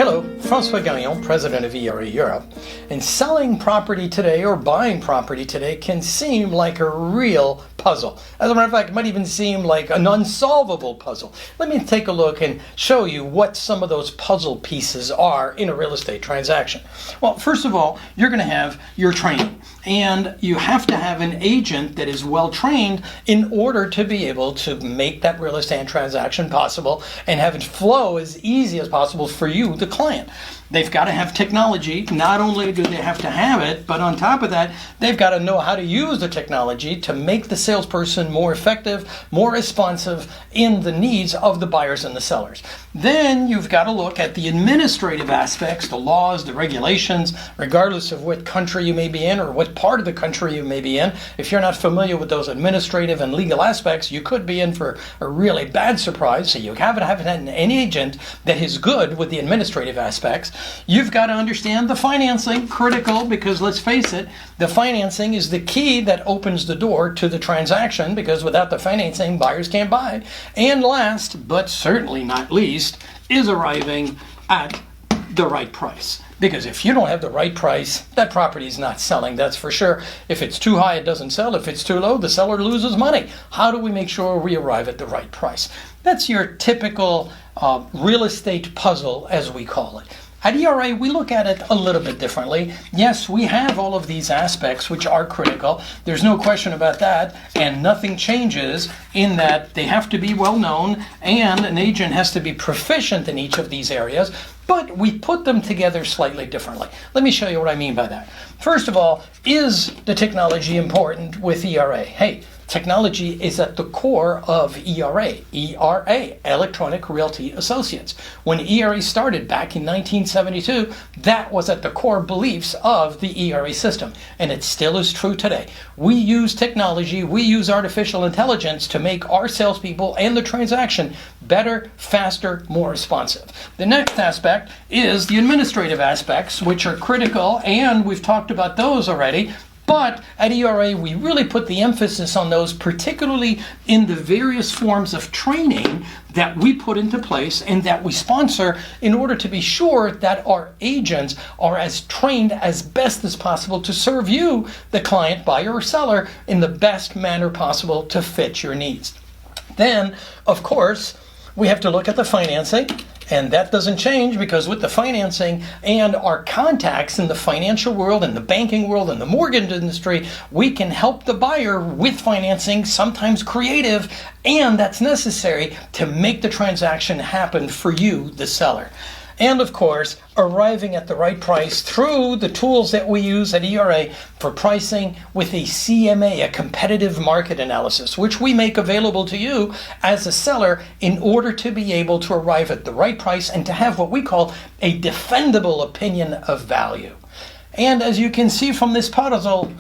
Hello, François Gagnon, president of ERA Europe. And selling property today or buying property today can seem like a real puzzle. As a matter of fact, it might even seem like an unsolvable puzzle. Let me take a look and show you what some of those puzzle pieces are in a real estate transaction. Well, first of all, you're going to have your training. And you have to have an agent that is well trained in order to be able to make that real estate transaction possible and have it flow as easy as possible for you, the client. They've got to have technology. Not only do they have to have it, but on top of that, they've got to know how to use the technology to make the salesperson more effective, more responsive in the needs of the buyers and the sellers. Then you've got to look at the administrative aspects, the laws, the regulations, regardless of what country you may be in or what part of the country you may be in. If you're not familiar with those administrative and legal aspects, you could be in for a really bad surprise. So you have to have an agent that is good with the administrative aspects. You've got to understand the financing, critical, because let's face it, the financing is the key that opens the door to the transaction, because without the financing, buyers can't buy. And last, but certainly not least, is arriving at the right price. Because if you don't have the right price, that property is not selling, that's for sure. If it's too high, it doesn't sell. If it's too low, the seller loses money. How do we make sure we arrive at the right price? That's your typical real estate puzzle, as we call it. At ERA, we look at it a little bit differently. Yes, we have all of these aspects which are critical. There's no question about that, and nothing changes in that they have to be well known and an agent has to be proficient in each of these areas, but we put them together slightly differently. Let me show you what I mean by that. First of all, is the technology important with ERA? Hey, technology is at the core of ERA, Electronic Realty Associates. When ERA started back in 1972, that was at the core beliefs of the ERA system, and it still is true today. We use technology, we use artificial intelligence to make our salespeople and the transaction better, faster, more responsive. The next aspect is the administrative aspects, which are critical, and we've talked about those already. But at ERA, we really put the emphasis on those, particularly in the various forms of training that we put into place and that we sponsor in order to be sure that our agents are as trained as best as possible to serve you, the client, buyer, or seller, in the best manner possible to fit your needs. Then, of course, we have to look at the financing. And that doesn't change, because with the financing and our contacts in the financial world and the banking world and the mortgage industry, we can help the buyer with financing, sometimes creative, and that's necessary to make the transaction happen for you, the seller. And of course, arriving at the right price through the tools that we use at ERA for pricing with a CMA, a competitive market analysis, which we make available to you as a seller in order to be able to arrive at the right price and to have what we call a defendable opinion of value. And as you can see from this puzzle,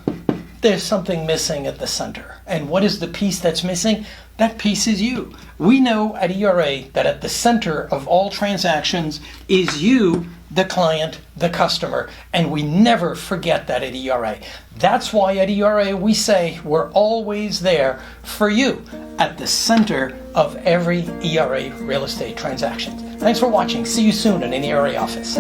there's something missing at the center. And what is the piece that's missing? That piece is you. We know at ERA that at the center of all transactions is you, the client, the customer, and we never forget that at ERA. That's why at ERA we say we're always there for you at the center of every ERA real estate transaction. Thanks for watching. See you soon in an ERA office.